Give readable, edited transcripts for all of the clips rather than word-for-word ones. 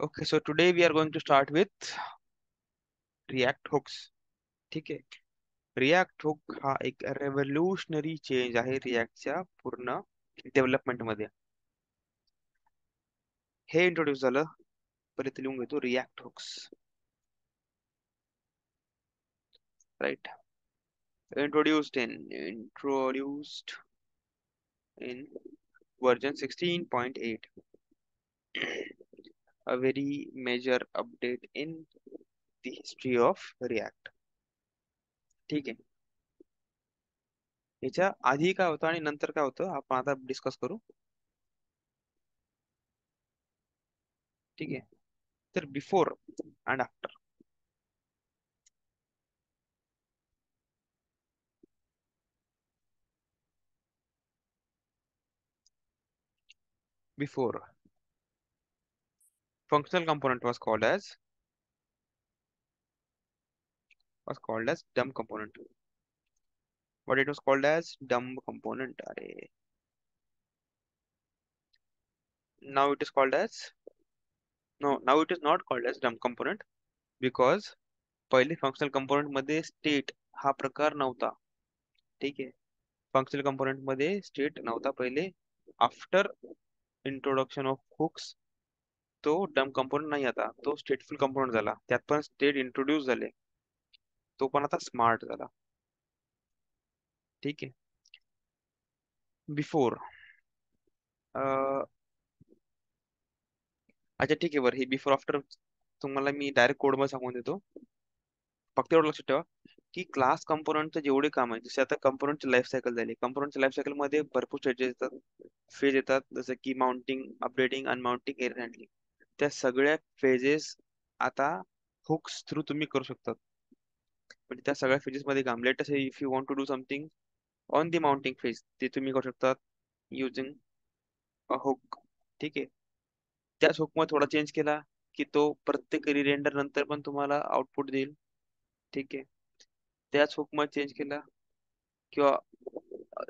Okay, so today we are going to start with React hooks. ठीक आहे. React hook हा एक revolutionary change आहे रिॲक्टच्या पूर्ण डेव्हलपमेंट मध्ये. हे इंट्रोड्यूस झालं, परत लिहून घेतो React hooks. Right. introduced in version 16.8. A very major update in the history of React. ठीक आहे. याच्या आधी काय होतं आणि नंतर काय होतं आपण आता डिस्कस करू. ठीक आहे. तर before and after. Before, functional component was called as dumb component. What it was called as dumb component. अरे, now it is called as no, now it is not called as dumb component because पहिले functional component मध्ये state हा प्रकार नव्हता. ठीक आहे. Functional component मध्ये state नव्हता पहिले. आफ्टर इंट्रोडक्शन ऑफ हुक्स तो डम कंपोनेंट नाही, आता तो स्टेटफुल कंपोनेंट झाला. त्यात पण स्टेट इंट्रोड्यूस झाले, तो पण आता स्मार्ट झाला. ठीक आहे. बिफोर अच्छा ठीक आहे. बरं, हे बिफोर आफ्टर तुम्हाला मी डायरेक्ट कोड मध्ये सांगून देतो. फक्त एवढं लक्षात ठेवा की क्लास कंपोनंटचे जेवढे काम आहे, जसे आता कंपोनंटची लाईफ सायकल झाली, कंपोनंटच्या लाईफ सायकल मध्ये भरपूर स्टेजेस येतात, फेज येतात, जसं की माउंटिंग, अपडेटिंग, अनमाउंटिंग, एरर हँडलिंग. त्या सगळ्या फेजेस आता हुक्स थ्रू तुम्ही करू शकतात. म्हणजे त्या सगळ्या फेजेस मध्ये काम, let us if you want to do something on the mounting phase, ते तुम्ही करू शकतात युजिंग अ हुक. ठीक आहे. त्याच हुक मध्ये थोडा चेंज केला की तो प्रत्येक रिरेंडर नंतर पण तुम्हाला आउटपुट देईल. ठीक आहे. त्याच हुक मध्ये चेंज केला किंवा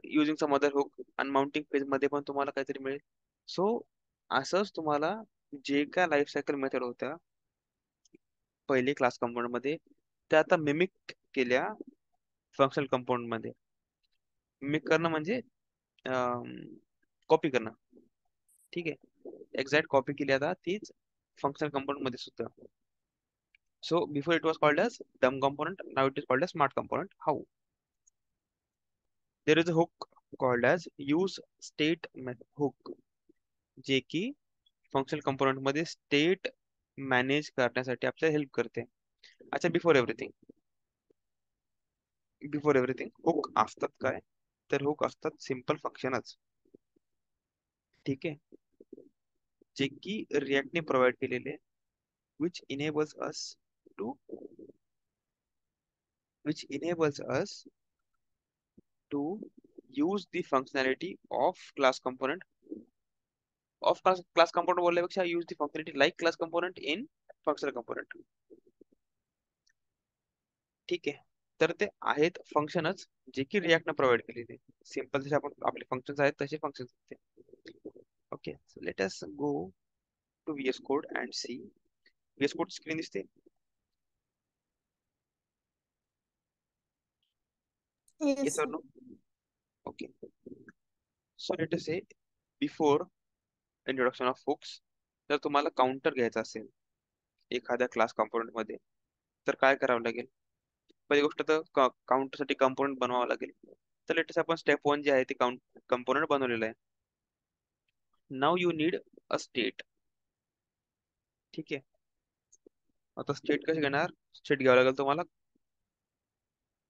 using some other hook unmounting phase मध्ये पण तुम्हाला काहीतरी मिळेल. सो असंच तुम्हाला जे काय लाईफ सायकल मेथड होत्या पहिले क्लास कंपाऊंड मध्ये, त्या आता मिमिक केल्या फंक्शनल कंपाऊंड मध्ये. मिमिक करणं म्हणजे कॉपी करणं. ठीक आहे. एक्झॅक्ट कॉपी केली आता तीच फंक्शनल कंपाऊंड मध्ये सुद्धा. So before it was called as dumb component, now it is called as smart component. How? There is a hook called as use state hook, जे की फंक्शनल कंपोनेंट मध्ये state manage करण्यासाठी आपल्याला help करते. अच्छा, before everything hook असतात काय, तर हुक असतात सिंपल फंक्शनच. ठीक आहे. जे की रिॲक्टने प्रोव्हाइड केलेले, which enables us to which enables us to use the functionality of class component class component बोलण्यापेक्षा use the functionality like class component in functional component. ठीक आहे. तर ते आहेत फंक्शनच जे की रिॲक्ट न प्रोव्हाइड केलेले. सिंपल जसे आपण आपले फंक्शन्स आहेत तसे फंक्शन्स आहेत ते. Okay, so let us go to VS Code and see. VS Code screen दिसते? Yes, येस और sir. No? Okay. So let us say before introduction of hooks, जर तुम्हाला काउंटर घ्यायचा असेल एखाद्या क्लास कंपोनेंट मध्ये, तर काय करावं लागेल? पहिली गोष्ट तर काउंटर साठी कंपोनेंट बनवावं लागेल. तर लेटेस्ट आपण स्टेप 1 जे आहे ते कंपोनेंट बनवलेलं आहे. नाव यू नीड अ स्टेट. ठीक आहे. आता स्टेट कशी घेणार? स्टेट घ्यावं लागेल तुम्हाला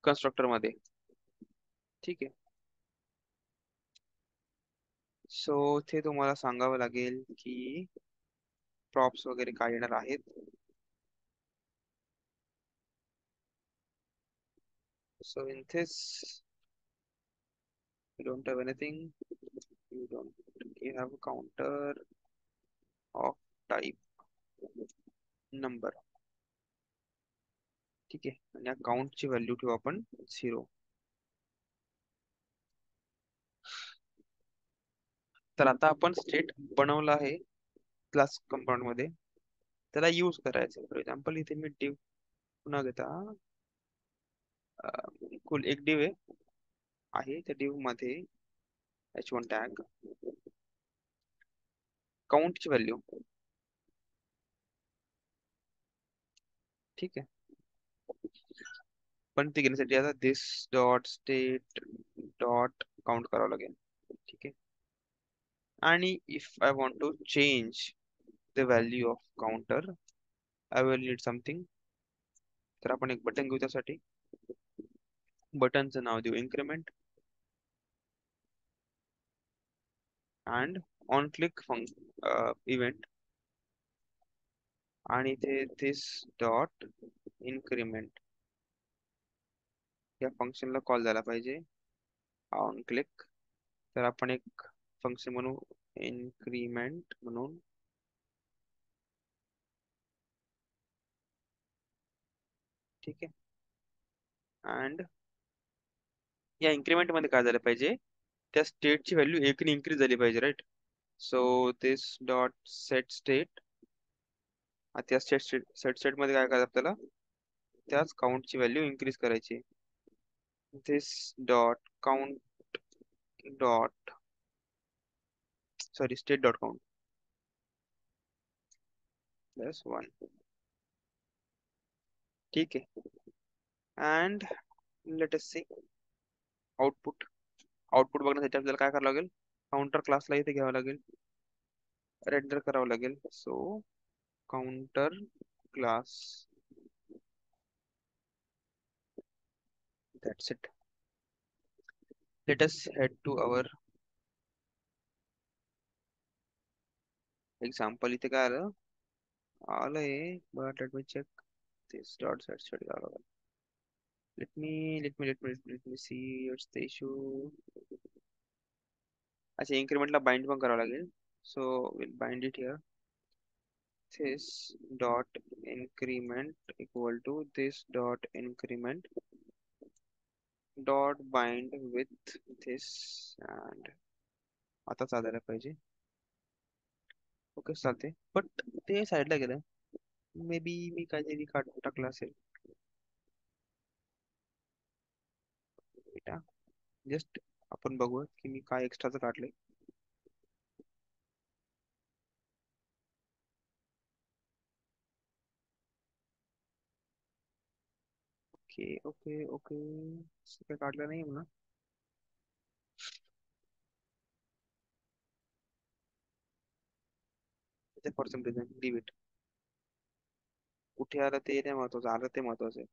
कन्स्ट्रक्टर मध्ये. ठीक आहे. सो ते तुम्हाला सांगावं लागेल की प्रॉप्स वगैरे काय येणार आहेत. So in this you don't have anything, you have a counter of type number. ठीक आहे. आणि या काउंटची व्हॅल्यू ठेवू आपण 0. तर आता आपण स्टेट बनवलं आहे क्लास कंपाऊंड मध्ये. त्याला यूज करायचं. फॉर एक्झाम्पल इथे मी div पुन्हा घेता कुल एक div आहे त्या div मध्ये h1 टॅग काउंटची व्हॅल्यू, ठीक आहे. पण ते घेण्यासाठी आता this dot state dot count करावं लागेल, ठीक आहे. आणि if I want to change the value of counter I will need something. तर आपण एक बटन घेऊ त्यासाठी. बटनचं नाव देऊ increment and on click event आणि इथे दिस डॉट इन्क्रीमेंट या फंक्शनला कॉल झाला पाहिजे ऑन क्लिक. तर आपण एक फंक्शन म्हणू इन्क्रीमेंट म्हणून, ठीक आहे. अँड या इन्क्रीमेंट मध्ये काय झालं पाहिजे, त्या स्टेटची व्हॅल्यू एकने इन्क्रीज झाली पाहिजे, right. So this dot set state, त्या सेट स्टेट मध्ये काय करायचं आपल्याला, त्याच काउंटची व्हॅल्यू इन्क्रीज करायची. This dot count dot sorry state dot count plus 1, ठीक आहे. And let us see output. Output बघण्यासाठी आपल्याला काय करावं लागेल, काउंटर क्लासला इथे घ्यावं लागेल, रेंडर करावं लागेल. So counter class, that's it. Let us head to our example. इथे काय आलं, आलंय but let me check this dot set set आलं. Let me see what's the issue. अच्छा, इन्क्रीमेंटला बाइंड पण करावं लागेल. So we'll bind it here. This dot increment equal to this dot increment dot bind with this, and आता चालायला पाहिजे. Okay चालते, but ते साईडला गेलं. मे बी मी काहीतरी काढून टाकलं असेल. जस्ट आपण बघूया की मी काय एक्स्ट्राचं काढलंय. ओके ओके ओके, काय काढलं नाही म्हणा. For some reason leave it. कुठे आलं ते नाही महत्वाचं, आलं ते महत्वाचं आहे.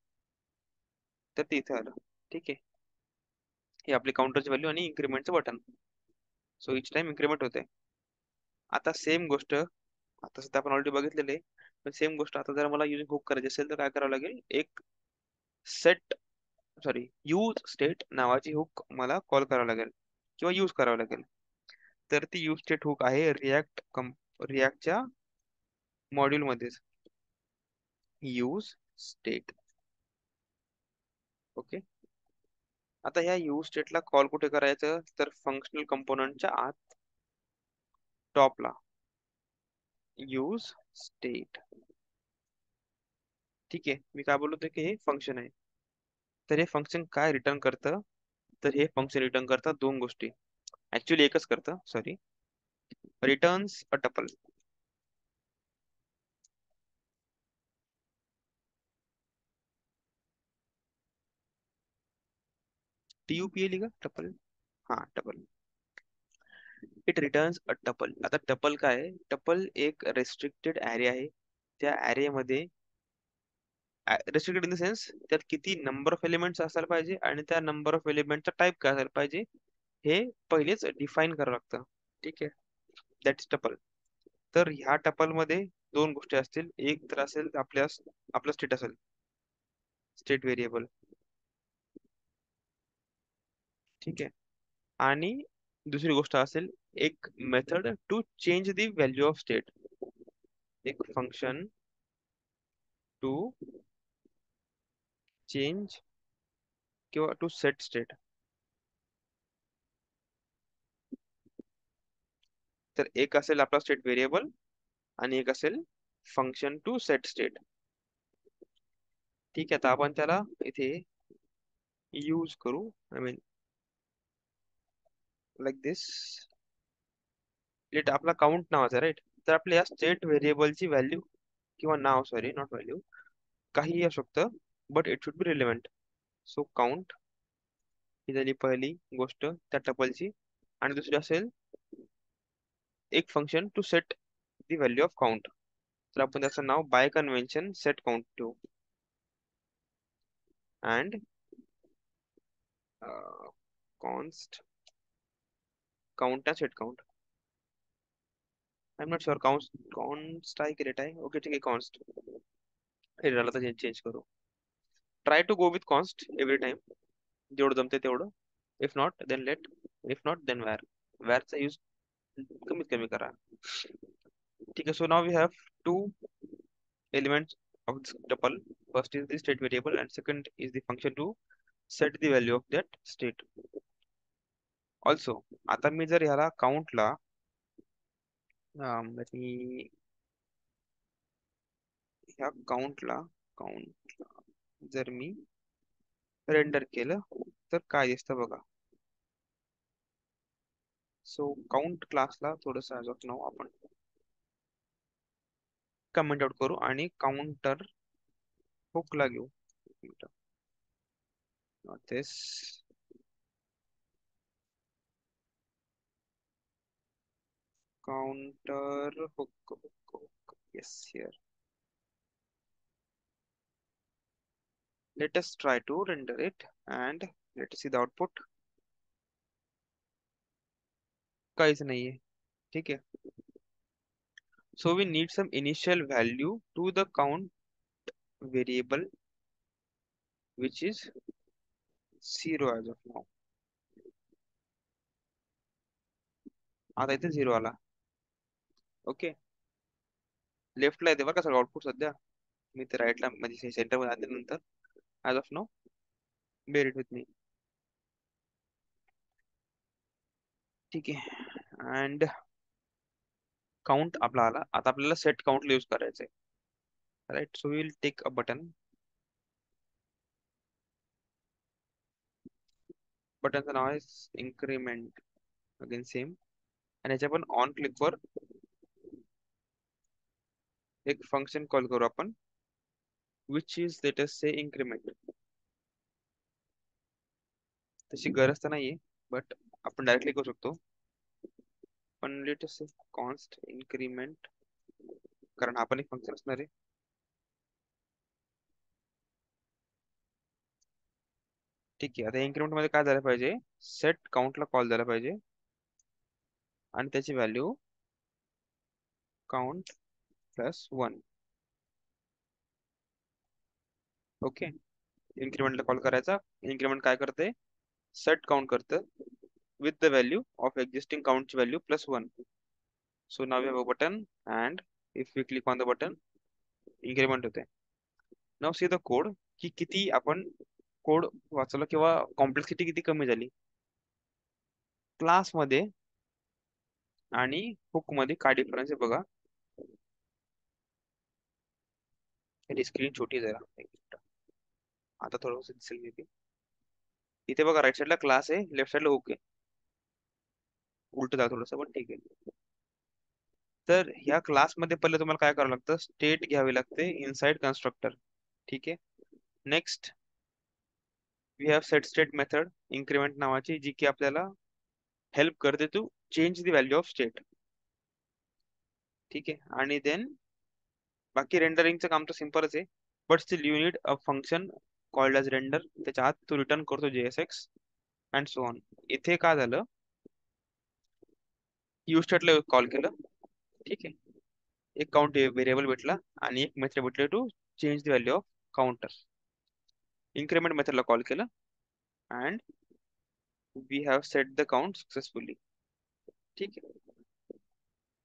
तर ते इथे आलं, ठीक आहे. हे आपली काउंटरची व्हॅल्यू आणि इन्क्रीमेंटचं button. So each time increment होते. आता सेम गोष्ट, आता सध्या आपण ऑलरेडी बघितलेले, पण सेम गोष्ट आता जर मला युजिंग हुक करायची असेल तर काय करावं लागेल, एक सेट सॉरी यूज स्टेट नावाची हुक मला कॉल करावं लागेल किंवा यूज करावं लागेल. तर ती यूज स्टेट हुक आहे रिॲक्टच्या मॉड्यूल मध्येच, यूज स्टेट. ओके. आता ह्या यूज स्टेटला कॉल कुठे करायचं, तर फंक्शनल कंपोनंटच्या आत टॉपला यूज स्टेट, ठीक आहे. मी काय बोलतो की हे फंक्शन आहे. तर हे फंक्शन काय रिटर्न करतं, तर हे फंक्शन रिटर्न करतं दोन गोष्टी. ऍक्च्युली एकच करतं, सॉरी, रिटर्न्स अ टपल. TUPL का टपल, हा tuple. It returns a tuple. आता टपल काय आहे, टपल एक रेस्ट्रिक्टेड ऍरे आहे. त्या ऍरे मध्ये रेस्ट्रिक्टेड इन द सेन्स त्यात किती नंबर ऑफ एलिमेंट्स असायला पाहिजे आणि त्या नंबर ऑफ एलिमेंटचा टाईप काय असायला पाहिजे हे पहिलेच डिफाईन करावं लागतं, ठीक आहे. That is tuple. तर ह्या टपल मध्ये दोन गोष्टी असतील. एक तर असेल आपलं स्टेट असेल, स्टेट व्हेरिएबल, ठीक आहे. आणि दुसरी गोष्ट असेल एक method to change the value of state, एक फंक्शन टू चेंज किंवा टू सेट स्टेट. तर एक असेल आपला स्टेट व्हेरिएबल आणि एक असेल फंक्शन टू सेट स्टेट. ठीक आहे, आता आपण त्याला इथे यूज करू. I mean like this. Let आपला काउंट नावाचा राईट. तर आपल्या या स्टेट व्हेरिएबलची व्हॅल्यू किंवा नाव, सॉरी नॉट व्हॅल्यू, काहीही असू शकतं, but it should be relevant. So count ही झाली पहिली गोष्ट त्या टपलची. आणि दुसरी असेल एक function to set the value of count. तर आपण त्याचं नाव बाय कन्व्हेन्शन सेट काउंट ठेवू. And const count set count. I am not sure const आहे की रेट आहे. ओके ठीक आहे, कॉन्स्ट हे झालं तर चेंज करू. Try to go with const every time, जेवढं जमते तेवढं. If not then let, if not then var. वॅरचा यूज कमीत कमी करा. ठीक आहे, so now we have two elements of this tuple. First is the state variable and second is the function to set the value of that state. Also, आता मी जर ह्याला काउंटला let me ह्या काउंटला जर मी रेंडर केलं तर काय दिसतं बघा. सो काउंट क्लासला थोडस ॲज ऑफ नाव आपण कमेंट आउट करू आणि काउंटर हुकला घेऊ. this counter hook. Yes, here. Let us try to render it and let us see the output. काहीच नाहीये. ठीक आहे. So we need some initial value to the count variable which is 0 as of now. आता इथे 0 आला. Okay, लेफ्टला येते बरं का सगळं आउटपुट सध्या. मी ते राईटला म्हणजे सेंटर मध्ये आले नंतर. As of now bear it with me. ठीक आहे, अँड काउंट आपला आला. आता आपल्याला सेट काउंटला यूज करायचंय. Right, so will take a button. बटनचं नाव आहे इन्क्रीमेंट. Again same. आणि याच्या पण ऑन क्लिक वर एक फंक्शन कॉल करू आपण, which is late us say increment. तशी गरज तर नाहीये, बट आपण डायरेक्टली करू शकतो. पण लेट अस से कॉन्स्ट इन्क्रीमेंट, कारण आपण एक फंक्शन असणार आहे. ठीक आहे, आता इन्क्रीमेंट मध्ये काय झालं पाहिजे, सेट काउंटला कॉल झाला पाहिजे आणि त्याची व्हॅल्यू काउंट प्लस 1. ओके, इन्क्रीमेंटला कॉल करायचा. इन्क्रीमेंट काय करते, सेट काउंट करतं with the value of existing count value plus 1. So now we have a button and if we click on the button, increment होते. Now see the code की किती आपण code वाचलं किंवा कॉम्प्लेक्सिटी किती कमी झाली. क्लास मध्ये आणि हुक मध्ये काय डिफरन्स आहे बघा. स्क्रीन छोटी आहे जरा, एक मिनिट. आता थोडंसं दिसेल मी. इथे बघा राईट साईडला क्लास आहे, लेफ्ट साईडला हुक आहे. उलट झालं थोडंसं, पण ठीक आहे. तर ह्या क्लासमध्ये पहिले तुम्हाला काय करावं लागतं, स्टेट घ्यावी लागते इनसाइड कन्स्ट्रक्टर. ठीक आहे. Next we have set state method increment नावाची, जी की आपल्याला हेल्प करते to change the value of state. ठीक आहे. आणि देन बाकी रेंडरिंगचं काम तर सिंपलच आहे, but still you need a function called as render. त्याच्या आत तो रिटर्न करतो JSX अँड सो ऑन. इथे काय झालं, यू स्टेटला कॉल केलं. ठीक आहे, एक काउंट व्हेरिएबल भेटला आणि एक मेथड भेटले to change the value of counter. Increment मेथडला कॉल केलं and we have set the count successfully. ठीक आहे.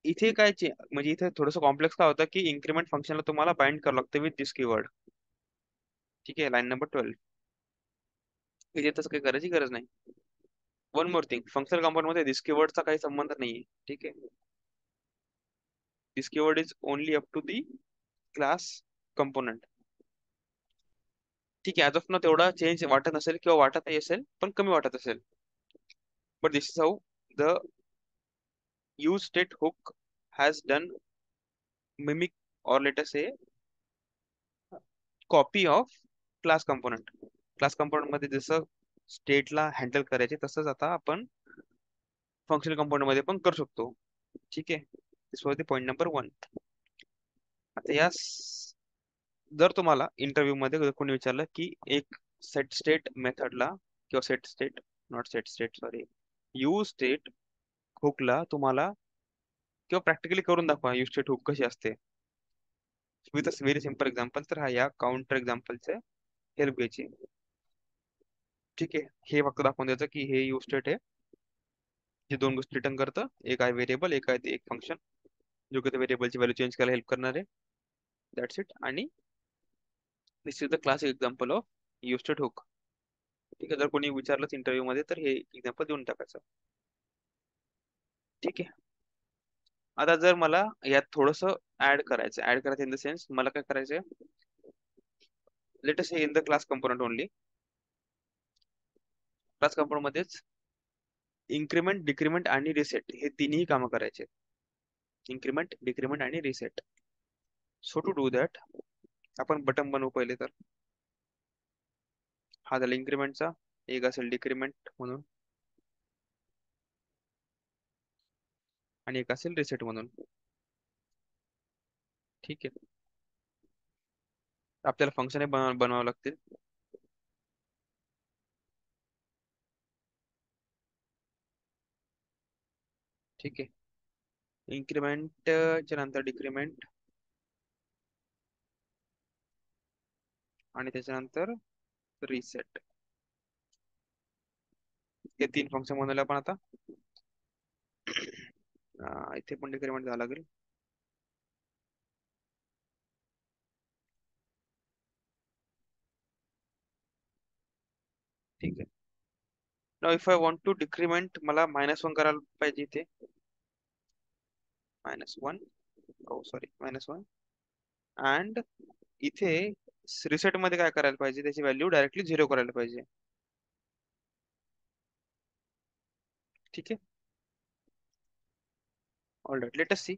इथे काय म्हणजे इथे थोडंसं कॉम्प्लेक्स काय होतं की इन्क्रीमेंट फंक्शनला तुम्हाला बाइंड करावं लागतं विथ दिस कीवर्ड. ठीक आहे, लाईन नंबर 12. इथे तसं काही करायची गरज नाही. One more thing, functional compound मध्ये दिस कीवर्डचा काही संबंध नाहीये. ठीक आहे. This keyword is only up to the class component. ठीक आहे, ऍज ऑफ नाव तेवढा चेंज वाटत नसेल किंवा वाटतही असेल पण कमी वाटत असेल. But this is how the use state hook has done mimic or let us say copy of class component. Class component मध्ये जसं स्टेटला हँडल करायचे तसंच आता आपण फंक्शनल कंपोनंट मध्ये पण करू शकतो. ठीक आहे, दिस वॉज द पॉईंट नंबर 1. आता जर तुम्हाला इंटरव्ह्यू मध्ये जर कोणी विचारलं की एक सेट स्टेट मेथडला किंवा set state not set state sorry use state हुकला तुम्हाला किंवा प्रॅक्टिकली करून दाखवा यूज स्टेट हुक कशी असते with a very simple example, तर हा या काउंटर एक्झाम्पलचे हेल्प घ्यायची. ठीक आहे, हे फक्त दाखवून द्यायचं की हे यूज स्टेट आहे जे दोन गोष्टी रिटर्न करतं. एक आहे व्हेरिएबल, एक आहे ते एक फंक्शन जो की व्हेरिएबलची व्हॅल्यू चेंज करायला हेल्प करणार आहे. That's it. आणि this is the classic example of use state hook. ठीक आहे, जर कोणी विचारलंच इंटरव्ह्यू मध्ये तर हे एक्झाम्पल देऊन टाकायचं. ठीक आहे, आता जर मला यात थोडस ऍड करायचं इन द सेन्स मला काय करायचंय, let us in the class component only. Class component मध्येच इन्क्रीमेंट, डिक्रीमेंट आणि रिसेट हे तिन्ही कामं करायचे. इन्क्रीमेंट, डिक्रीमेंट आणि reset. So to do that आपण बटन बनवू पहिले तर. हा झाला इन्क्रीमेंटचा, एक असेल डिक्रीमेंट म्हणून आणि एक असेल रिसेट म्हणून. ठीक आहे, आपल्याला फंक्शन बनवावं लागतील. ठीक आहे, इन्क्रीमेंट च्या नंतर डिक्रीमेंट आणि त्याच्यानंतर रिसेट. हे 3 फंक्शन बनवले आपण आता. इथे पण डिक्रीमेंट झाला लागेल. ठीक आहे, now if I want to decrement मला -1 करायला पाहिजे इथे. -1, ओ सॉरी -1. अँड इथे रिसेट मध्ये काय करायला पाहिजे, त्याची व्हॅल्यू डायरेक्टली 0 करायला पाहिजे. ठीक आहे, all right, let us see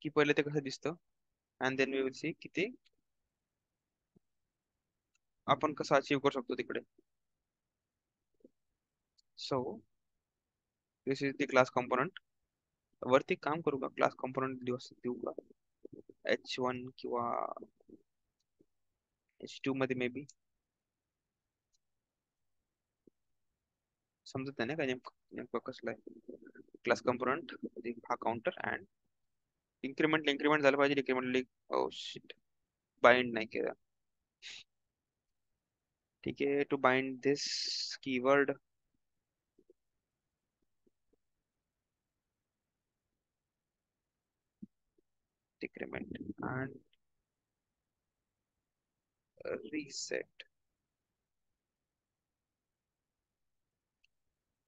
की पहिले ते कसं दिसतं and then we will see की ते आपण कसं अचीव्ह करू शकतो तिकडे. So this is the class component. वरती काम करू का, क्लास कंपोनंट देऊ का H1 किंवा H2 मध्ये मे बी, समजत नाही ना काय नेमकं नेमकं कसलं आहे. क्लास कंपोनंट हा काउंटर अँड इन्क्रीमेंट झालं पाहिजे, डिक्रीमेंट ओ शिट बाइंड नाही केलं. ठीक आहे, to bind this keyword decrement and reset.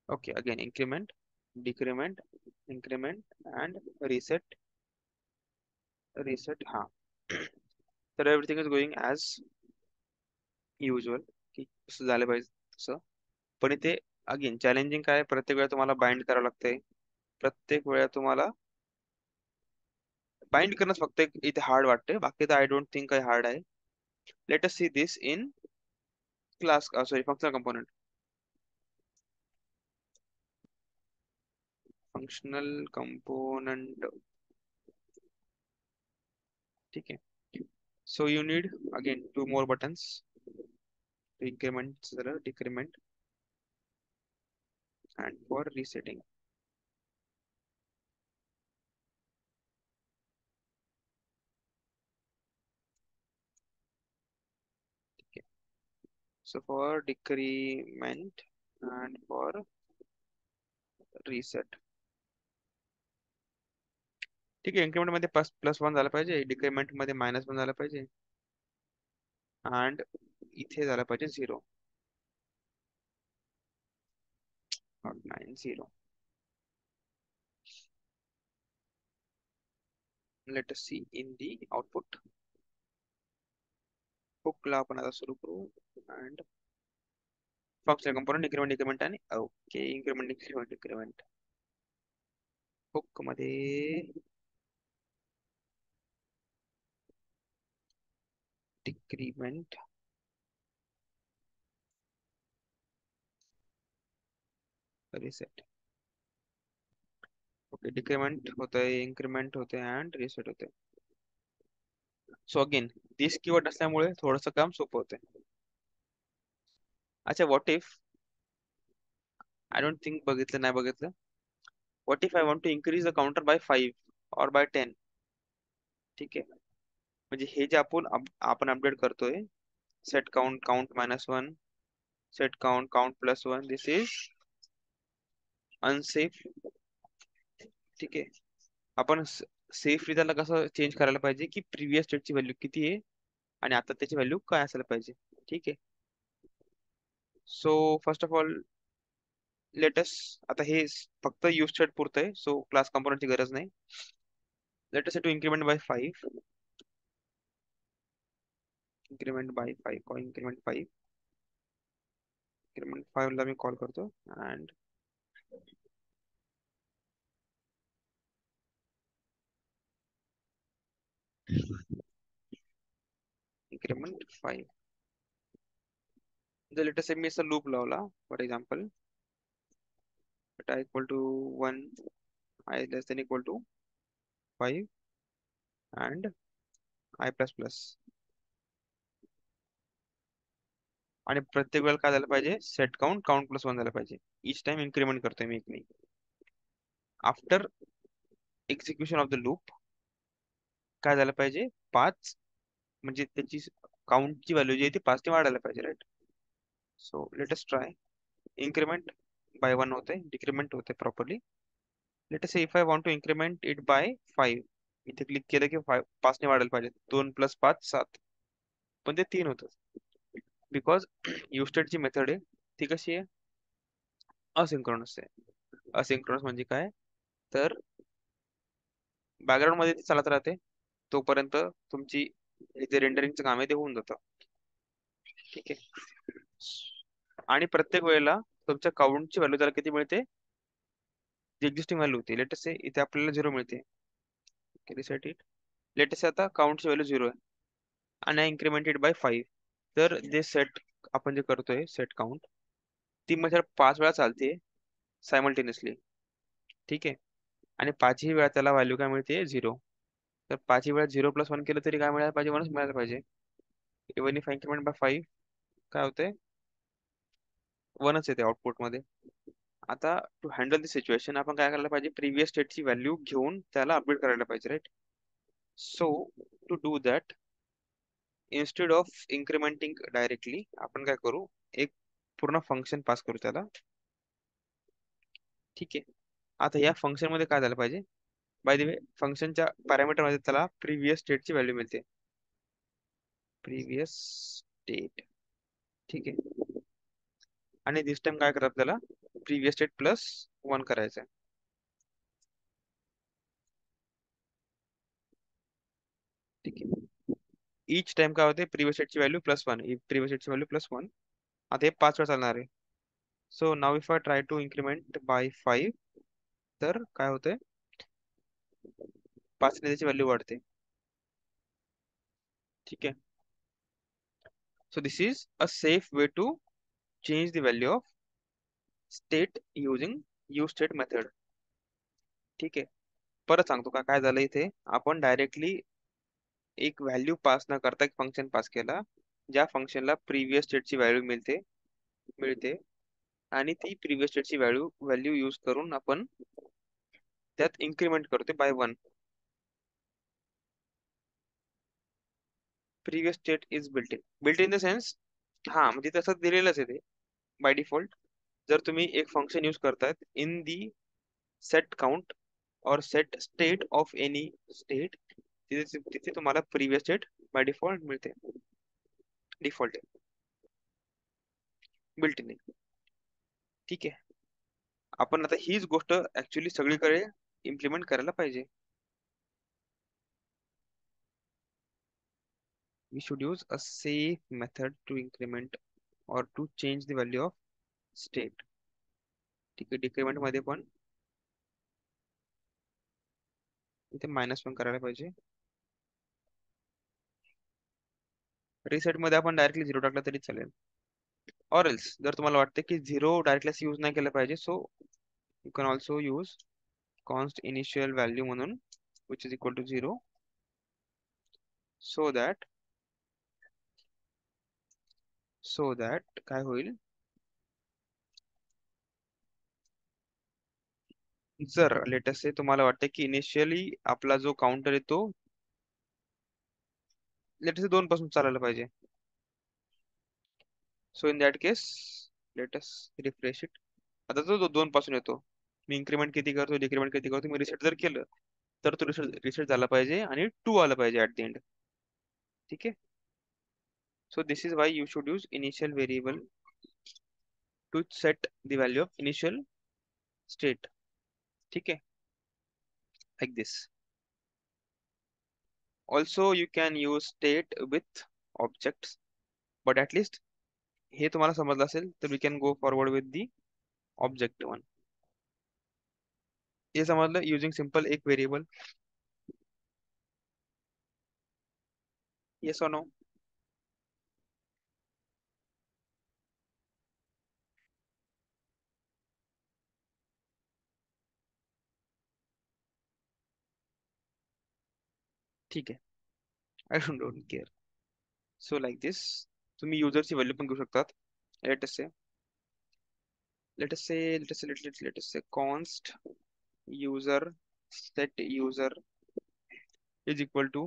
Okay, again increment, decrement, increment and reset. हा. तर everything is going as usual की कसं झालं पाहिजे तसं. पण इथे अगेन चॅलेंजिंग काय, प्रत्येक वेळा तुम्हाला बाइंड करावं लागतंय. प्रत्येक वेळा तुम्हाला बाइंड करणं फक्त इथे हार्ड वाटते, बाकी तर आय डोंट थिंक काही हार्ड आहे. Late us see this in class sorry functional component. Functional component. ठीक आहे, so you need again 2 more buttons to increment, decrement and for resetting. Okay, so for decrement and for reset. ठीक आहे, increment मध्ये +1 झालं पाहिजे, decrement मध्ये -1 झालं पाहिजे and इथे झालं पाहिजे 0, not 9 0. Let us see in the output. हुकला आपण आता सुरू करू. And functional component increment decrement आणि okay increment decrement decrement hook मध्ये डिक्रिमेंट रिसेट. ओके डिक्रीमेंट होत आहे इन्क्रीमेंट होते अँड रिसेट होते. सो अगेन दिस कीवर्ड असल्यामुळे थोडंसं काम सोपं होते. अच्छा what if I don't think बघितलं नाही बघितलं. What if I want to increase the counter by 5 और बाय 10. ठीक आहे म्हणजे हे जे आपण अपडेट करतोय set count count -1 set count count +1 this is unsafe. ठीक आहे आपण सेफ रिझल्टला कसं चेंज करायला पाहिजे की प्रिव्हियस स्टेटची व्हॅल्यू किती आहे आणि आता त्याची व्हॅल्यू काय असायला पाहिजे. ठीक आहे so first of all let's आता हे फक्त यूज स्टेट पुरतं आहे सो क्लास कंपोनंटची गरज नाही. Let's to increment by 5 increment by 5 call increment 5 ला मी कॉल करतो अँड इन्क्रीमेंट 5. जर लेटस मी असा लूप लावला for example i equal to 1 i less than equal to 5 and i plus plus आणि प्रत्येक वेळेला काय झालं पाहिजे सेट काउंट काउंट +1 झालं पाहिजे. इच टाइम इन्क्रीमेंट करतोय मी एक after execution of the loop काय झालं पाहिजे 5 म्हणजे त्याची काउंटची व्हॅल्यू जी आहे ती 5 ने वाढायला पाहिजे right. So let us try increment by 1 होते डिक्रीमेंट होते properly. Let us say if I want to increment it by 5 इथे क्लिक केलं की 5 ने वाढायला पाहिजे 2 + 5 7 पण ते 3 होतं बिकॉज युस्टेटची मेथड आहे ती कशी आहे असिंक्रोनस आहे. असिंक्रोनस म्हणजे काय तर बॅकग्राऊंड मध्ये ती चालत राहते तोपर्यंत तुमची हे जे रेंडरिंगचं काम आहे ते होऊन जातं. ठीक आहे आणि प्रत्येक वेळेला तुमच्या काउंटची व्हॅल्यू त्याला किती मिळते जी एक्झिस्टिंग व्हॅल्यू होती लेटेस्ट से इथे आपल्याला 0 मिळते. रिसेट इट लेटेस्ट आता काउंटची व्हॅल्यू 0 आहे आणि इन्क्रीमेंटेड बाय 5 तर जे सेट आपण जे करतोय सेट काउंट ती म्हणजे 5 वेळा चालते सायमल्टेनियसली. ठीक आहे आणि 5ही वेळा त्याला व्हॅल्यू काय मिळते 0. तर 5ही वेळा 0 + 1 केलं तरी काय मिळायला पाहिजे 1च मिळायला पाहिजे. इवन इफ इन्क्रीमेंट बाय 5 काय होते 1च येते आउटपुट मध्ये. आता टू हँडल द सिच्युएशन आपण काय करायला पाहिजे प्रिव्हियस स्टेटची व्हॅल्यू घेऊन त्याला अपडेट करायला पाहिजे right. So to do that instead of incrementing directly आपण काय करू एक पूर्ण फंक्शन पास करू त्याला. ठीक आहे आता या फंक्शन मध्ये काय झालं पाहिजे बाय द वे फंक्शनच्या पॅरामीटर मध्ये त्याला प्रिव्हियस स्टेटची व्हॅल्यू मिळते प्रिव्हियस स्टेट. ठीक आहे आणि दिस टाइम काय करा आपल्याला प्रिव्हियस स्टेट +1 करायचं आहे. ठीक आहे इच टाइम काय होते प्रिव्हियस स्टेटची व्हॅल्यू +1 प्रिव्हियस स्टेटची व्हॅल्यू +1 आता हे 5 वेळा चालणार आहे. So now if I try to increment by 5 तर काय होते 5 ने त्याची व्हॅल्यू वाढते. ठीक आहे so this is a safe way to change the value of state using use state method. ठीक आहे परत सांगतो का काय झालं इथे आपण डायरेक्टली एक व्हॅल्यू पास न करता एक फंक्शन पास केला ज्या फंक्शनला प्रिव्हियस स्टेटची व्हॅल्यू मिळते आणि ती प्रिव्हियस स्टेटची व्हॅल्यू व्हॅल्यू यूज करून आपण त्यात इन्क्रीमेंट करतो by 1. Previous state is built in the sense हा म्हणजे तसं दिलेलंच आहे ते बाय डिफॉल्ट. जर तुम्ही एक फंक्शन यूज करतायत इन दी सेट काउंट और set state of any state तिथे तिथे तुम्हाला प्रिव्हियस स्टेट बाय डिफॉल्ट मिळते डिफॉल्ट बिल्ट इन. ठीक आहे आपण आता हीच गोष्ट ऍक्च्युली सगळीकडे इम्प्लिमेंट करायला पाहिजे. we should use a safe method to increment or to change the value of state. ठीक आहे, डिक्रीमेंट मध्ये पण इथे मायनस पण करायला पाहिजे. रिसेट मध्ये आपण डायरेक्टली झिरो टाकला तरी चालेल. ऑर एल्स जर तुम्हाला वाटते की झिरो डायरेक्टली यूज नाही केलं पाहिजे, so you can also use const initial value म्हणून which is equal to zero, so that काय होईल, जर लेटेस्ट से तुम्हाला वाटते की इनिशियली आपला जो काउंटर आहे तो लेटेस्ट 2 पासून चालायला पाहिजे, so in that case latest refresh it. आता तो 2 पासून येतो, मी इन्क्रीमेंट किती करतो डिक्रीमेंट किती करतो, मी रिसेट जर केलं तर तो रिसेट झाला पाहिजे आणि 2 आला पाहिजे ऍट द एंड. ठीक आहे, so this is why you should use initial variable to set the value of initial state. ठीक आहे, like this. Also you can use state with objects, but at least हे तुम्हाला समजलं असेल तर we can go forward with the object one. हे समजलं using simple एक व्हेरिएबल. येस और नो? ठीक आहे, I don't care. So like this तुम्ही युजरची व्हॅल्यू पण घेऊ शकतात. Latest say const user set user is equal to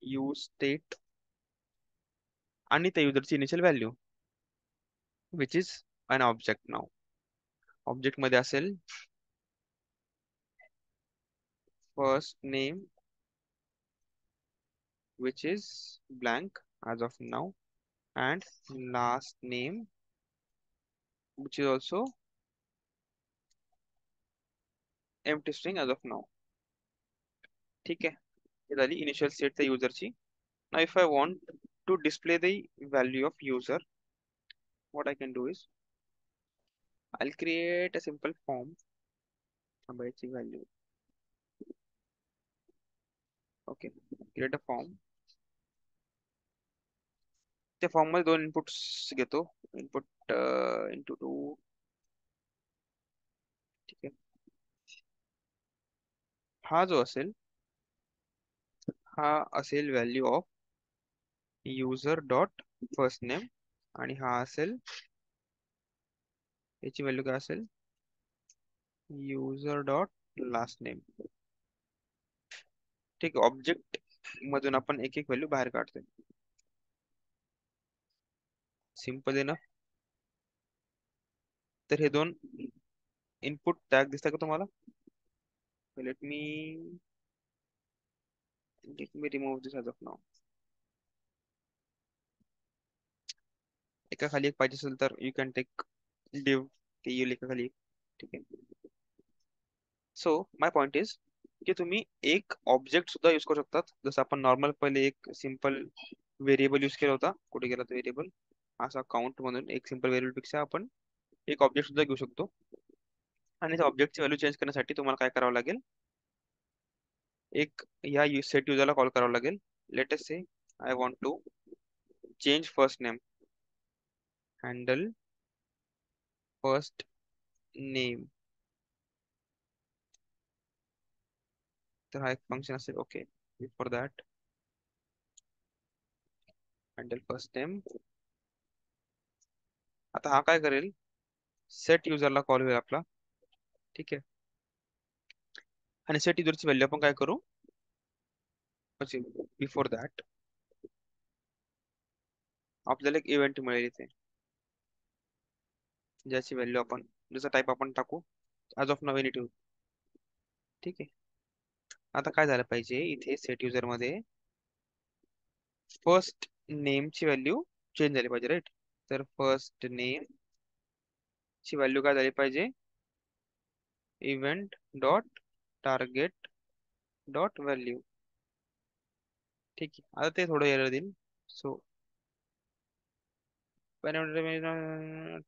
use state आणि त्या युजरची initial value which is an object. Now object मध्ये असेल first name which is blank as of now and last name which is also empty string as of now. ठीक आहे, हे झाली initial state त्या युजरची. Now if I want to display the value of user, what I can do is I'll create a simple form by its value. Okay, create a form. त्या form मध्ये 2 inputs घेतो, input into 2. ठीक आहे, हा जो असेल हा असेल value of user dot first name आणि हा असेल याची व्हॅल्यू काय असेल युजर डॉट लास्ट नेम. ठीक आहे, ऑब्जेक्ट मधून आपण एक एक व्हॅल्यू बाहेर काढतोय. सिंपल आहे ना? तर हे 2 इनपुट टॅग दिसतात का तुम्हाला? Let me remove this as of now. एका खाली एक पाहिजे असेल तर यू कॅन टेक डिव ते येईल एका खाली एक. ठीक आहे, सो माय पॉइंट इज की तुम्ही एक ऑब्जेक्ट सुद्धा यूज करू शकतात, जसं आपण नॉर्मल पहिले एक सिंपल व्हेरिएबल यूज केला होता. कुठे गेला तो व्हेरिएबल? असा काउंट म्हणून एक सिंपल व्हेरिएबल पेक्षा आपण एक ऑब्जेक्ट सुद्धा घेऊ शकतो. आणि त्या ऑब्जेक्टची व्हॅल्यू चेंज करण्यासाठी तुम्हाला काय करावं लागेल, एक या सेट युजरला कॉल करावं लागेल. Let us say I want to change first name, handle first name. तर हा एक फंक्शन असेल. Okay, before that handle first name. आता हा काय करेल, सेट युजरला कॉल होईल आपला. ठीक आहे, आणि सेट युजरची व्हॅल्यू आपण काय करू, बिफोर दॅट आपल्याला एक इव्हेंट मिळेल इथे, ज्याची व्हॅल्यू आपण जसं टाईप आपण टाकू ॲज ऑफ नाव एनी ठेवू. ठीक आहे, आता काय झालं पाहिजे इथे सेट युजर मध्ये फर्स्ट नेमची व्हॅल्यू चेंज झाली पाहिजे, राईट? तर फर्स्ट नेम ची व्हॅल्यू काय झाली पाहिजे, event dot target dot value. ठीक आहे, आता ते थोडं एरर देईल. सो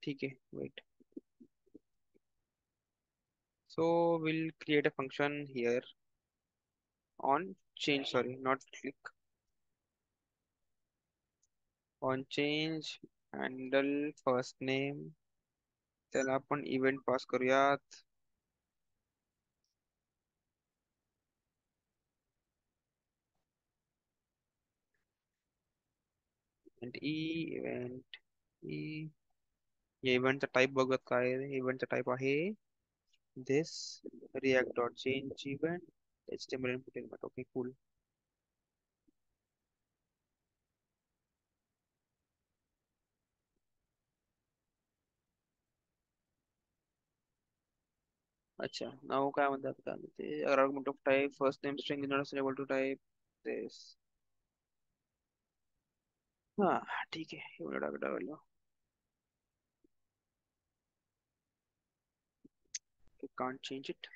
ठीक है, wait. So will create a function here on change, sorry, not click, on change handle first name. त्याला आपण इव्हेंट पास करूयात. and इव्हेंट ई या इव्हेंटचा टाईप बघत काय इव्हेंटचा टाईप आहे this react dot change event html input element. Okay, cool. अच्छा, नाव काय म्हणतात का ते argument of type first name string is not able to type this. हा, ठीक आहे, एवढं टाकलं. You can't change it.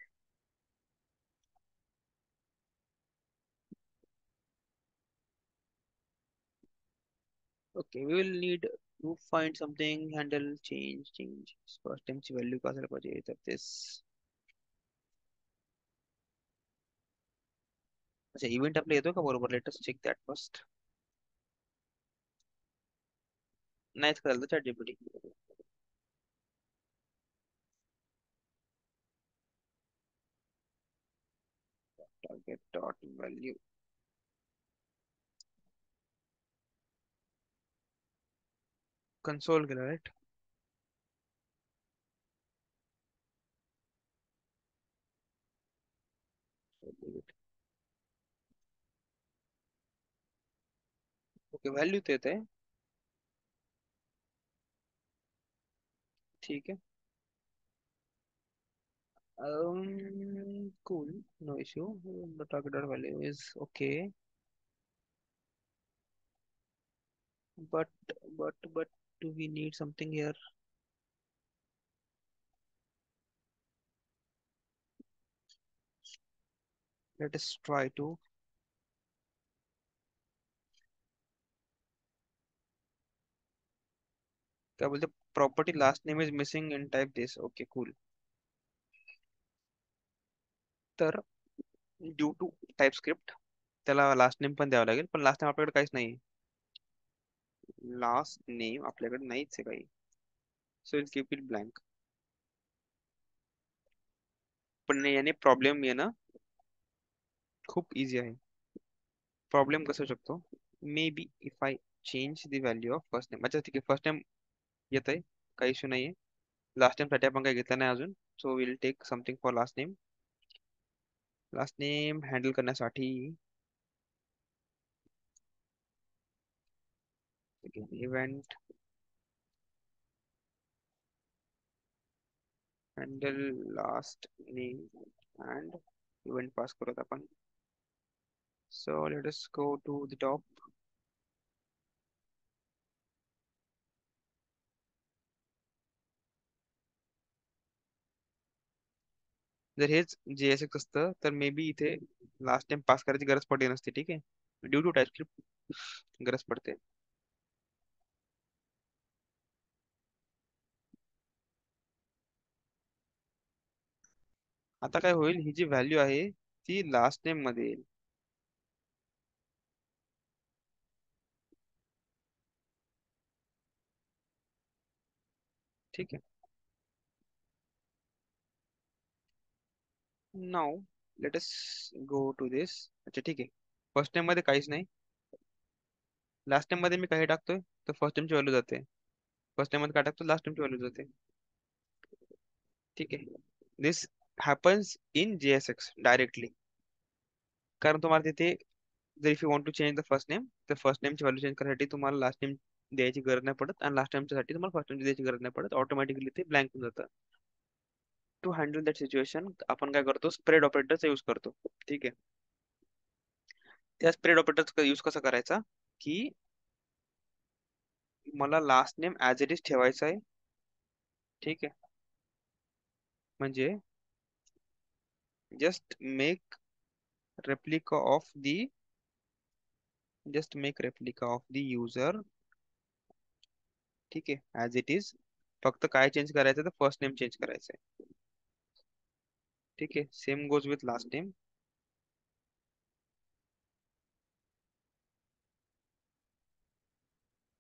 Okay, we will need to find something handle change first टाइमची व्हॅल्यू काय असायला पाहिजे तर this. अच्छा, इव्हेंट आपला येतो का बरोबर? Let us check that first. नाहीच करायला ChatGPT. Target dot value console केला, राईट? ओके, व्हॅल्यू तर येत आहे. ठीक आहे. Cool, no issue. The target dot value is okay, but but do we need something here? Let us try to. क्या बोलते? Property last name is missing in type this. Okay, cool. तर due to TypeScript त्याला last name पण द्यावं लागेल, पण last name आपल्याकडे काहीच नाही. लास्ट नेम आपल्याकडे नाहीच आहे काही. So will keep it blank. पण याने प्रॉब्लेम येणं खूप इझी आहे. प्रॉब्लेम कसं होऊ शकतो? May be if I change the value of first name. अच्छा, ठीक आहे, फर्स्ट नेम येत आहे, काही इश्यू नाहीये. लास्ट नेम साठी आपण काही घेतलं नाही अजून. So will take something for last name. Last name handle करण्यासाठी event handle last name and event pass करूत आपण. So let us go to the top. जर हेच JSX असतं तर मे बी इथे लास्ट नेम पास करायची गरज पडली नसते. ठीक आहे, ड्यू टू टाइपस्क्रिप्ट गरज पडते. आता काय होईल, ही जी व्हॅल्यू आहे ती लास्ट नेम मध्ये येईल. ठीक आहे. Now let us go to this. अच्छा, ठीक आहे, फर्स्ट नेम मध्ये काहीच नाही. लास्ट नेम मध्ये मी काही टाकतोय तर फर्स्ट नेमची व्हॅल्यू जाते. फर्स्ट नेम मध्ये काय टाकतो, लास्ट नेमची व्हॅल्यू जाते. ठीक आहे. This happens in JSX directly. कारण तुम्हाला तिथे जर if you want to change the first name तर फर्स्ट नेमची व्हॅल्यू चेंज करण्यासाठी तुम्हाला लास्ट नेम द्यायची गरज नाही पडत, आणि लास्ट नेमच्या साठी तुम्हाला फर्स्ट नेम द्यायची गरज नाही पडत. ऑटोमॅटिकली ते ब्लँक होऊन जातं. टू हँडल दॅट सिच्युएशन आपण काय करतो, स्प्रेड ऑपरेटरचा यूज करतो. ठीक आहे. त्या स्प्रेड ऑपरेटरचा यूज कसा करायचा, की मला last name as it is ठेवायचा आहे. ठीक आहे. म्हणजे just make replica of the just make replica of the user. ठीक आहे, ऍज इट इज. फक्त काय चेंज करायचं तर फर्स्ट नेम चेंज करायचंय. ठीक आहे, same goes with last name.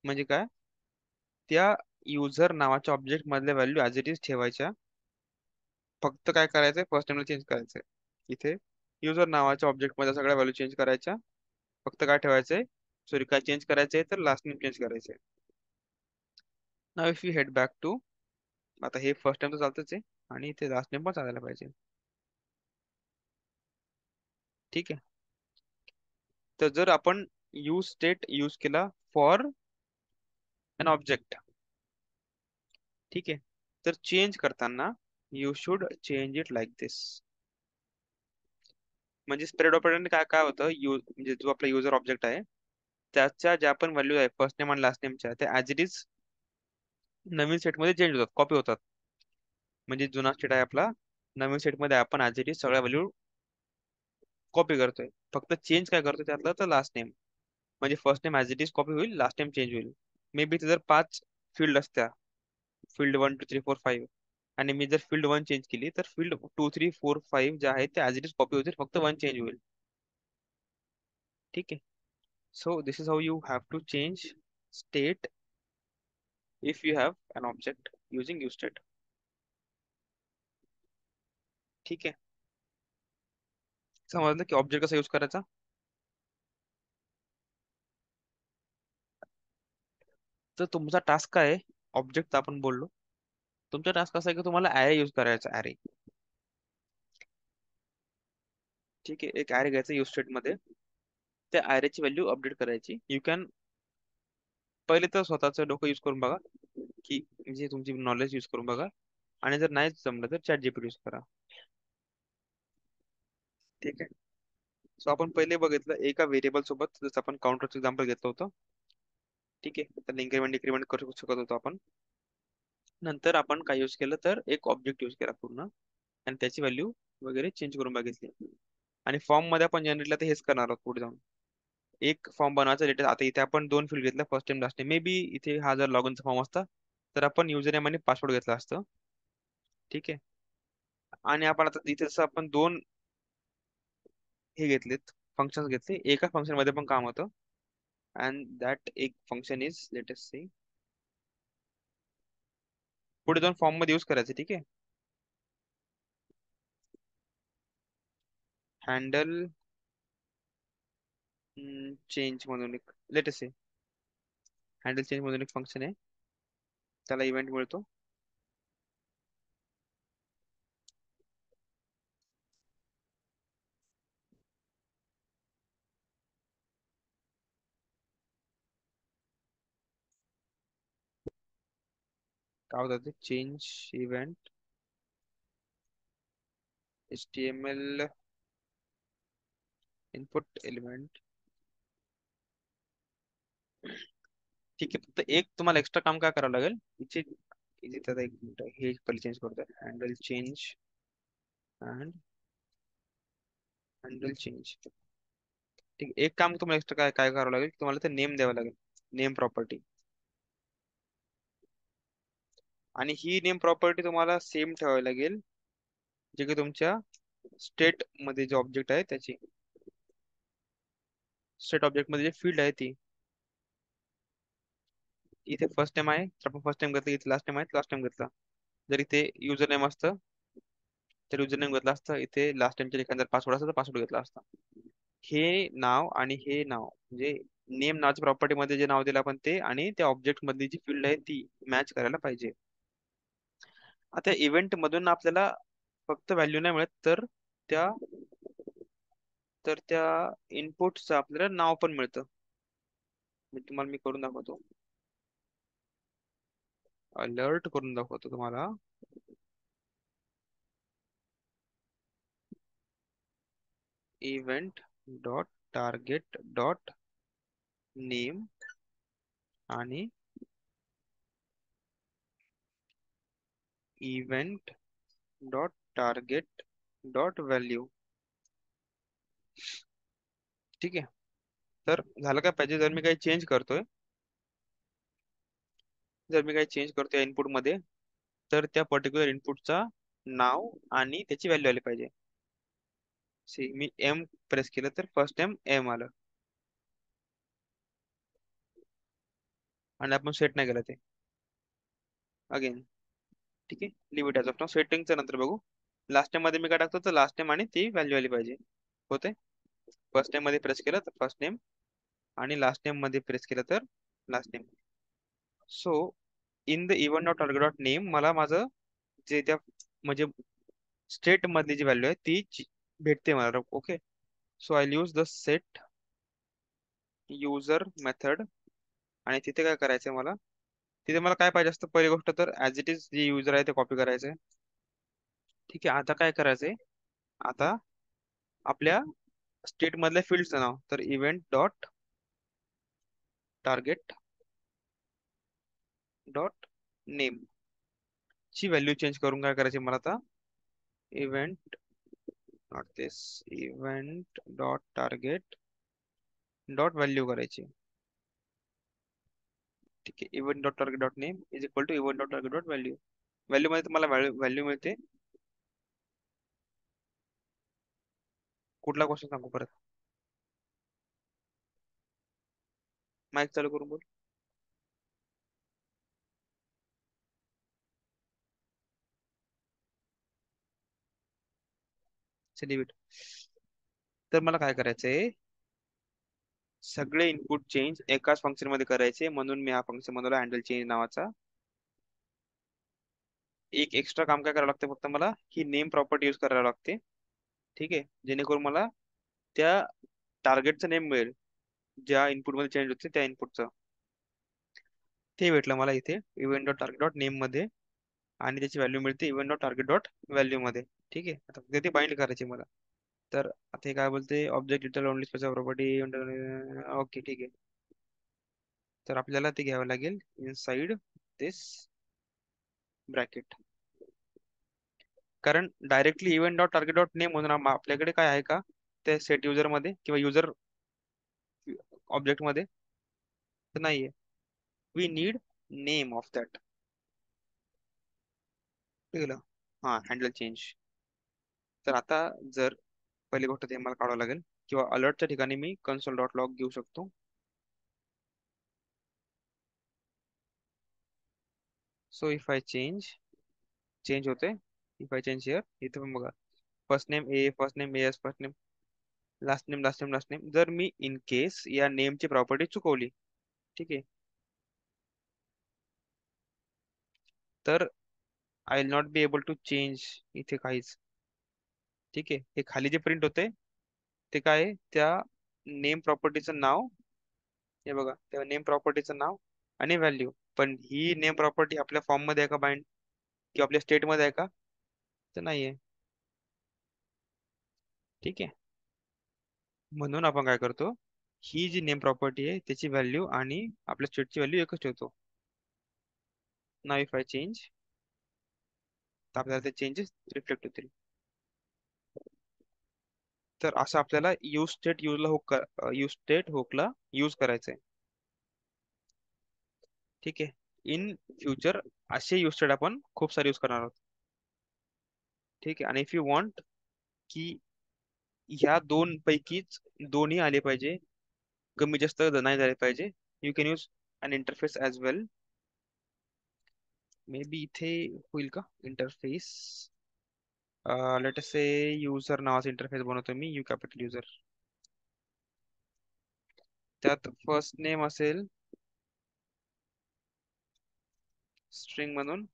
म्हणजे काय, त्या युजर नावाच्या ऑब्जेक्ट मधल्या व्हॅल्यू ऍज इट इज ठेवायच्या. फक्त काय करायचंय, फर्स्ट नेमला चेंज करायचंय. इथे युजर नावाच्या ऑब्जेक्ट मध्ये सगळ्या व्हॅल्यू चेंज करायच्या. फक्त काय ठेवायचंय, सॉरी काय चेंज करायचंय तर लास्ट नेम चेंज करायचंय. Now if you head back to, आता हे फर्स्ट टाइम तर चालतच आहे आणि इथे लास्ट नेम पण चालायला पाहिजे. ठीक आहे. तर जर आपण यूज स्टेट यूज केला फॉर अन ऑब्जेक्ट, ठीक आहे, तर चेंज करताना you should change it like this. म्हणजे स्प्रेड ऑपरेटरने काय काय होतं, म्हणजे जो आपला युजर ऑब्जेक्ट आहे त्याच्या ज्या पण व्हॅल्यू आहे फर्स्ट नेम आणि लास्ट नेमच्या, त्या as it is Naveen set मध्ये चेंज होतात, कॉपी होतात. म्हणजे जुना स्टेट आहे आपला, नवीन सेट मध्ये आपण ऍज इट इज सगळ्या व्हॅल्यू कॉपी करतोय. फक्त चेंज काय करतोय त्यातलं तर लास्ट नेम. म्हणजे first name as it is copy होईल, लास्ट नेम चेंज होईल. मे बी जर पाच फील्ड असत्या, फील्ड 1 2 3 4 5, आणि मी जर फील्ड 1 चेंज केली तर फील्ड 2 3 4 5 जे आहेत ते ऍज इट इज कॉपी होतील, फक्त 1 चेंज होईल. ठीक आहे. So this is how you have to change state if you have an object using use state. ठीक आहे, समजलं की ऑब्जेक्ट कसा यूज करायचा. तर तुमचा टास्क काय आहे, ऑब्जेक्ट आपण बोललो, तुमचा टास्क असा आहे की तुम्हाला ॲरे यूज करायचा, ॲरे. ठीक आहे, एक ॲरे घ्यायचा यूज स्टेट मध्ये, त्या ॲरेची व्हॅल्यू अपडेट करायची. यू कॅन पहिले तर स्वतःचं डोकं यूज करून बघा, की म्हणजे तुमची नॉलेज यूज करून बघा, आणि जर नाही जमलं तर चॅट जीपीटी यूज करा. ठीक आहे. सो आपण पहिले बघितलं एका व्हेरिएबल सोबत, जसं आपण काउंटरचं एक्झाम्पल घेतलं होतं. ठीक आहे, तर इन्क्रीमेंट डिक्रीमेंट करू शकत होतो आपण. नंतर आपण काय यूज केलं तर एक ऑब्जेक्ट यूज केला पूर्ण, आणि त्याची व्हॅल्यू वगैरे चेंज करून बघितली. आणि फॉर्म मध्ये आपण जनरेटला तर हेच करणार आहोत पुढे जाऊन. एक फॉर्म बनवायचा लेटेस्ट, आता इथे आपण दोन फील्ड घेतल्या, first time last time. May be इथे हा जर लॉगिनचा फॉर्म असता तर आपण युजर नेम आणि पासवर्ड घेतला असतं. ठीक आहे. आणि आपण आता इथे जसं आपण दोन हे घेतलेत, फंक्शन घेतले, एका फंक्शन मध्ये पण काम होतं. अँड दॅट एक फंक्शन इज लेटेस्ट सी, पुढे जाऊन फॉर्म मध्ये यूज करायचे. ठीक आहे. हँडल चेंज म्हणून एक लेटेस्ट सी, हँडल चेंज म्हणून एक फंक्शन आहे, त्याला इव्हेंट मिळतो. काय होतं ते, change event HTML input element. ठीक आहे, फक्त एक तुम्हाला एक्स्ट्रा काम काय करावं लागेल, इथे इथे त्याचा एक मिनिट, हे पहिले चेंज करतोय, handle change and handle change. ठीक आहे, एक काम तुम्हाला एक्स्ट्रा काय काय करावं लागेल, तुम्हाला ते नेम द्यावं लागेल, नेम प्रॉपर्टी. आणि ही नेम प्रॉपर्टी तुम्हाला सेम ठेवावी लागेल जे की तुमच्या स्टेट मध्ये जे ऑब्जेक्ट आहे त्याची, स्टेट ऑब्जेक्ट मध्ये जे फील्ड आहे ती. इथे फर्स्ट टाइम आहे तर आपण फर्स्ट टाइम घेतलं, इथे लास्ट टाइम आहे लास्ट टाइम घेतला. जर इथे युजर नेम असतं तर युजर नेम घेतला असतं, इथे लास्ट टाइमच्या ठिकाणी जर पासवर्ड असतं तर पासवर्ड घेतला असता. हे नाव आणि हे नाव म्हणजे नेम नावाच्या प्रॉपर्टी मध्ये जे नाव दिलं आपण ते, आणि त्या ऑब्जेक्ट मधली जी फील्ड आहे ती मॅच करायला पाहिजे. आता इव्हेंट मधून आपल्याला फक्त व्हॅल्यू नाही मिळत, त्या तर त्या इनपुटचं आपल्याला नाव पण मिळतं. तुम्हाला मी करून दाखवतो, अलर्ट करून दाखवतो तुम्हाला. Event dot target dot name आणि event dot target dot value. ठीक आहे. तर झालं काय पाहिजे, जर मी काही चेंज करतोय, इनपुट मध्ये, तर त्या पर्टिक्युलर इनपुटचा नाव आणि त्याची व्हॅल्यू आली पाहिजे. सी मी एम प्रेस केलं तर फर्स्ट टाइम एम आलं, आणि आपण सेट नाही केलं ते अगेन. ठीक आहे, लिव्ह इट ॲज ऑफ नाव. सेटिंगचं नंतर बघू. लास्ट टाइम मध्ये मी काय टाकतो, तर लास्ट टाइम आणि ती व्हॅल्यू आली पाहिजे. होते. फर्स्ट टाइम मध्ये प्रेस केलं तर फर्स्ट नेम, आणि लास्ट टाइम मध्ये प्रेस केलं तर last name. So in the even dot target dot name मला माझं जे त्या म्हणजे स्टेट मधली जी व्हॅल्यू आहे ती भेटते मला. Okay. So I use the set user method, आणि तिथे काय करायचंय मला, तिथे मला काय पाहिजे असतं, पहिली गोष्ट तर ऍज इट इज जे युजर आहे ते कॉपी करायचंय. ठीक आहे, आता काय करायचंय, आता आपल्या स्टेट मधल्या फील्डचं नाव, तर event dot target dot name ची व्हॅल्यू चेंज करून काय करायची मला आता, event not this, event dot target dot value करायची. ठीक आहे, event dot target dot name is equal to event dot target dot value. Value मध्ये तुम्हाला व्हॅल्यू मिळते. कुठला क्वेश्चन सांगू परत, माईक चालू करून बोल. सेलिब्रेट. तर मला काय करायचंय, सगळे इनपुट चेंज एकाच फंक्शन मध्ये करायचे, म्हणून मी हा फंक्शन बनवला हँडल चेंज नावाचा. एक एक्स्ट्रा काम काय करावं लागतं, फक्त मला ही नेम प्रॉपर्टी यूज करावी लागते. ठीक आहे, जेणेकरून मला त्या टार्गेटचं नेम मिळेल, ज्या इनपुट मध्ये चेंज होते त्या इनपुटचं. ते भेटलं मला इथे event dot target dot name मध्ये, आणि त्याची व्हॅल्यू मिळते event dot target dot value मध्ये. ठीक आहे, आता फक्त ती बाइंड करायची मला. तर आता हे काय बोलते, object detail only specify property. Okay ठीक आहे. तर आपल्याला ते घ्यावं लागेल इनसाइड दिस ब्रॅकेट, कारण directly event dot target dot name म्हणून आपल्याकडे काय आहे का, ते सेट युजर मध्ये किंवा युजर ऑब्जेक्ट मध्ये तर नाहीये. We need name of that. ठीक आहे. हा, हँडल चेंज. तर आता जर पहिली गोष्ट ते मला काढावं लागेल, किंवा अलर्टच्या ठिकाणी मी कन्सोल डॉट लॉग घेऊ शकतो. So if I change, change होते. इफ आय चेंज हिअर, इथे पण बघा, first name A, first name S, first name, last name, last name, last name. जर मी इन केस या नेमची प्रॉपर्टी चुकवली, ठीक आहे, तर I will not be able to change इथे काहीच. ठीक आहे, हे खाली जे प्रिंट होते ते काय आहे, त्या नेम प्रॉपर्टीचं नाव. हे बघा, त्या नेम प्रॉपर्टीचं नाव आणि व्हॅल्यू. पण ही नेम प्रॉपर्टी आपल्या फॉर्म मध्ये आहे का बाइंड, किंवा आपल्या स्टेट मध्ये आहे का, तर नाहीये. ठीक आहे, म्हणून आपण काय करतो, ही जी नेम प्रॉपर्टी आहे त्याची व्हॅल्यू आणि आपल्या स्टेटची व्हॅल्यू एकच ठेवतो. नाव इफ आय चेंज, तर आपल्याला ते चेंजेस रिफ्लेक्ट होतील. तर असं आपल्याला यूज स्टेट यूजला हुक, यूज स्टेट हुकला यूज करायचंय. ठीक आहे, इन फ्युचर असे यूज स्टेट आपण खूप सारे यूज करणार आहोत. ठीक आहे, आणि इफ यू वॉन्ट की ह्या दोन पैकीच दोन्ही आले पाहिजे, कमी जास्त नाही झाले पाहिजे, you can use an interface as well. Maybe इथे होईल का interface, let us say user नावाचा इंटरफेस बनवतो मी, यू कॅपिटल युजर. त्यात फर्स्ट नेम असेल स्ट्रिंग म्हणून,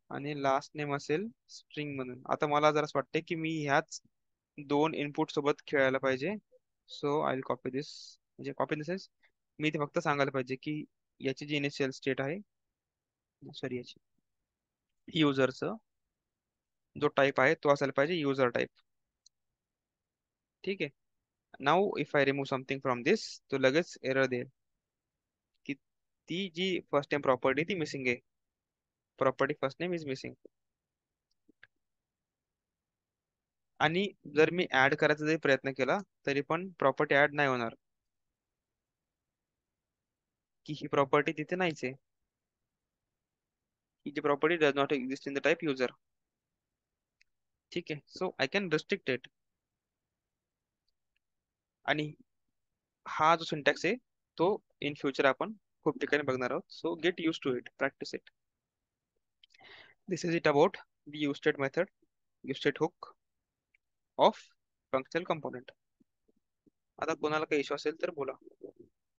आणि लास्ट नेम असेल स्ट्रिंग म्हणून. आता मला जरा असं वाटते की मी ह्याच दोन इनपुट सोबत खेळायला पाहिजे. सो आय विल कॉपी दिस, म्हणजे कॉपी दिस इज, मी ते फक्त सांगायला पाहिजे की याची जी इनिशियल स्टेट आहे, सॉरी याची युजरचं जो टाईप आहे तो असायला पाहिजे युजर टाईप. ठीक आहे, now if I remove something from this, तो लगेच एरर देईल की ती जी फर्स्ट नेम प्रॉपर्टी ती मिसिंग आहे, property first name is missing. आणि जर मी ऍड करायचा जरी प्रयत्न केला तरी पण प्रॉपर्टी ऍड नाही होणार. की ही प्रॉपर्टी तिथे नाहीच आहे, ही जी property does not exist in the type user. ठीक आहे, so I can restrict it. आणि हा जो सिंटॅक्स आहे तो इन फ्युचर आपण खूप ठिकाणी बघणार आहोत. So get use to it, practice it. This is it about the use state method, use state hook of functional component. आता कोणाला काही इश्यू असेल तर बोला.